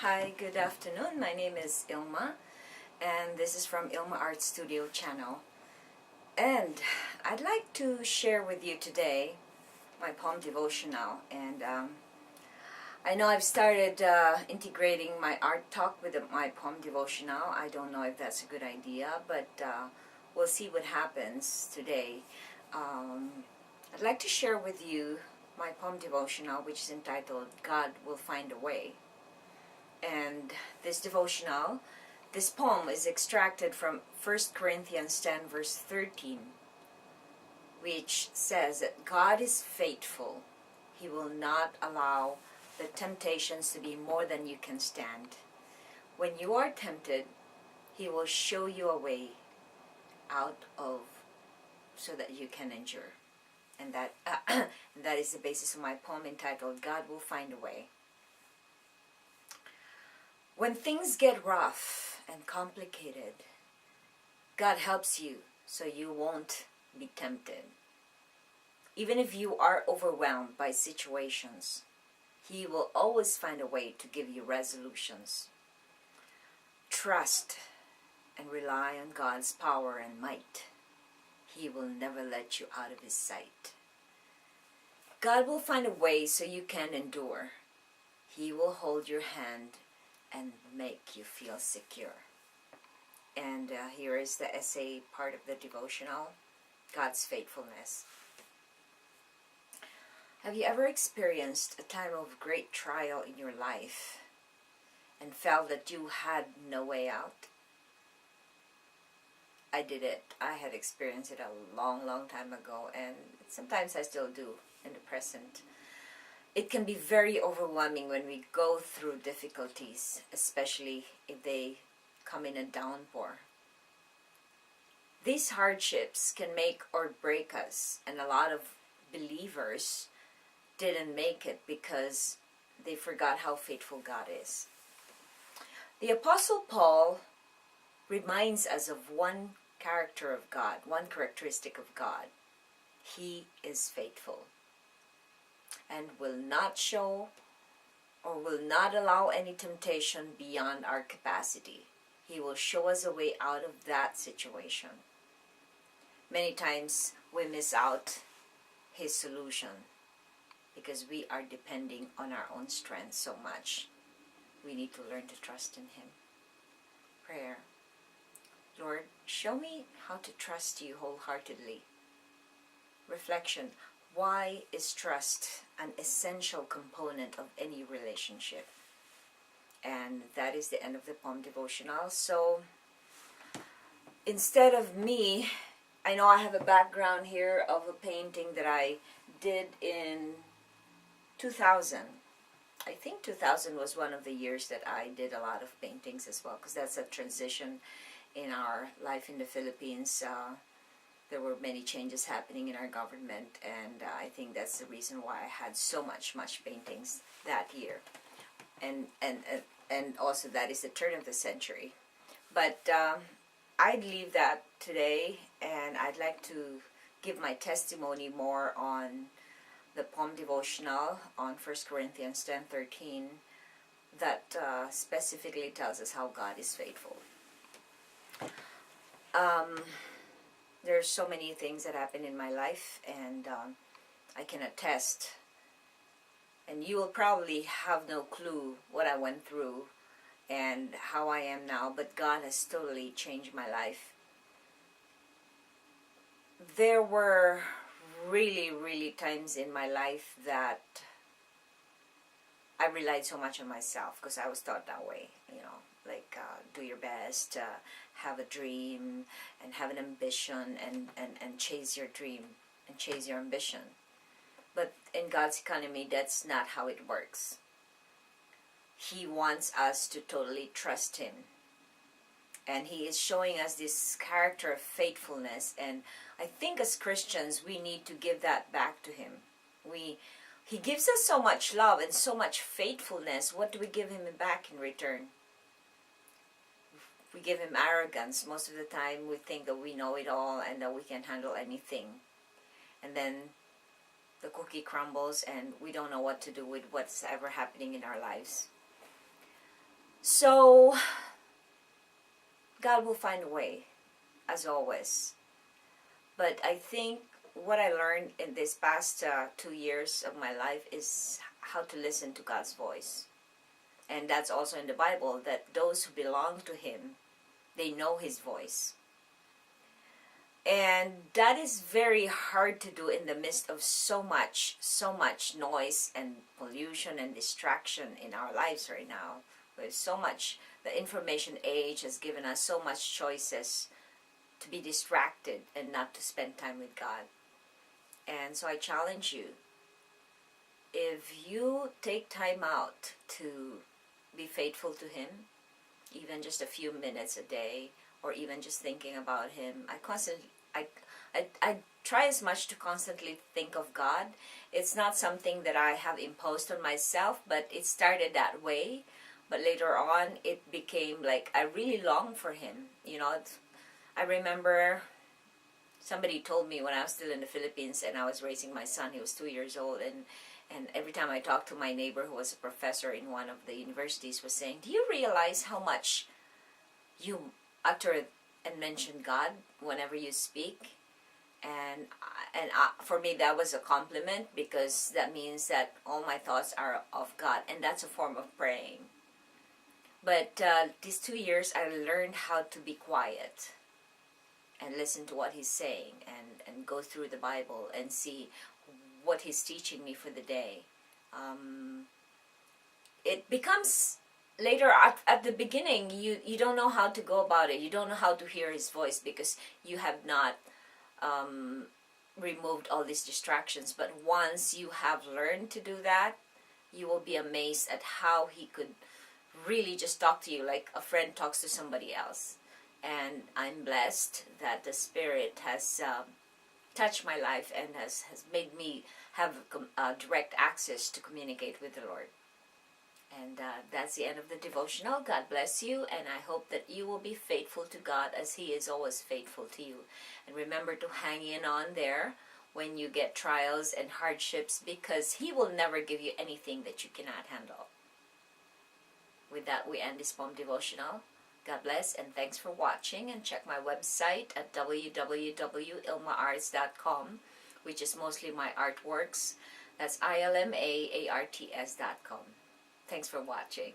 Hi, good afternoon. My name is Ilma, and this is from Ilma Art Studio channel. And I'd like to share with you today my poem devotional. And I know I've started integrating my art talk with my poem devotional. I don't know if that's a good idea, but we'll see what happens today. I'd like to share with you my poem devotional, which is entitled God Will Find a Way. And this devotional, this poem is extracted from 1 Corinthians 10 verse 13, which says that God is faithful. He will not allow the temptations to be more than you can stand. When you are tempted, He will show you a way out of so that you can endure. And that is the basis of my poem entitled God Will Find a Way. When things get rough and complicated, God helps you so you won't be tempted. Even if you are overwhelmed by situations, He will always find a way to give you resolutions. Trust and rely on God's power and might. He will never let you out of His sight. God will find a way so you can endure. He will hold your hand and make you feel secure. And here is the essay part of the devotional, God's faithfulness. Have you ever experienced a time of great trial in your life and felt that you had no way out? I did it. I had experienced it a long time ago, and sometimes I still do in the present. It can be very overwhelming when we go through difficulties, especially if they come in a downpour. These hardships can make or break us, and a lot of believers didn't make it because they forgot how faithful God is. The Apostle Paul reminds us of one character of God, one characteristic of God. He is faithful and will not show or will not allow any temptation beyond our capacity. He will show us a way out of that situation. Many times we miss out His solution because we are depending on our own strength so much. We need to learn to trust in Him. Prayer. Lord, show me how to trust You wholeheartedly. Reflection. Why is trust an essential component of any relationship? And that is the end of the poem devotional. So instead of me, I know I have a background here of a painting that I did in 2000. I think 2000 was one of the years that I did a lot of paintings as well, because that's a transition in our life in the Philippines. There were many changes happening in our government, and I think that's the reason why I had so much paintings that year. And also that is the turn of the century. But I'd leave that today, and I'd like to give my testimony more on the poem devotional on 1 Corinthians 10:13 that specifically tells us how God is faithful. There's so many things that happen in my life, and I can attest, and you will probably have no clue what I went through and how I am now, but God has totally changed my life. There were really times in my life that I relied so much on myself because I was taught that way, like do your best, have a dream and have an ambition and chase your dream and chase your ambition. But in God's economy, that's not how it works. He wants us to totally trust Him. And He is showing us this character of faithfulness, and I think as Christians we need to give that back to Him. He gives us so much love and so much faithfulness. What do we give Him back in return? We give Him arrogance. Most of the time we think that we know it all and that we can handle anything. And then the cookie crumbles and we don't know what to do with what's ever happening in our lives. So, God will find a way, as always. But I think what I learned in this past 2 years of my life is how to listen to God's voice. And that's also in the Bible, that those who belong to Him, they know His voice. And that is very hard to do in the midst of so much noise and pollution and distraction in our lives right now. With so much, the information age has given us so much choices to be distracted and not to spend time with God. And so I challenge you, if you take time out to be faithful to Him, even just a few minutes a day, or even just thinking about Him, I try as much to constantly think of God. It's not something that I have imposed on myself, but it started that way. But later on, it became like I really long for Him. You know, I remember somebody told me when I was still in the Philippines and I was raising my son. He was 2 years old, and every time I talked to my neighbor who was a professor in one of the universities, was saying, do you realize how much you utter and mention God whenever you speak? And for me, that was a compliment, because that means that all my thoughts are of God, and that's a form of praying. But these 2 years, I learned how to be quiet and listen to what He's saying, and go through the Bible and see what He's teaching me for the day. It becomes later, at the beginning, you don't know how to go about it. You don't know how to hear His voice, because you have not removed all these distractions. But once you have learned to do that, you will be amazed at how He could really just talk to you like a friend talks to somebody else. And I'm blessed that the Spirit has touched my life and has made me have direct access to communicate with the Lord. And that's the end of the devotional. God bless you, and I hope that you will be faithful to God as He is always faithful to you. And remember to hang in on there when you get trials and hardships, because He will never give you anything that you cannot handle. With that, we end this poem devotional. God bless, and thanks for watching. And check my website at www.ilmaarts.com, which is mostly my artworks. That's ILMAARTS.com. Thanks for watching.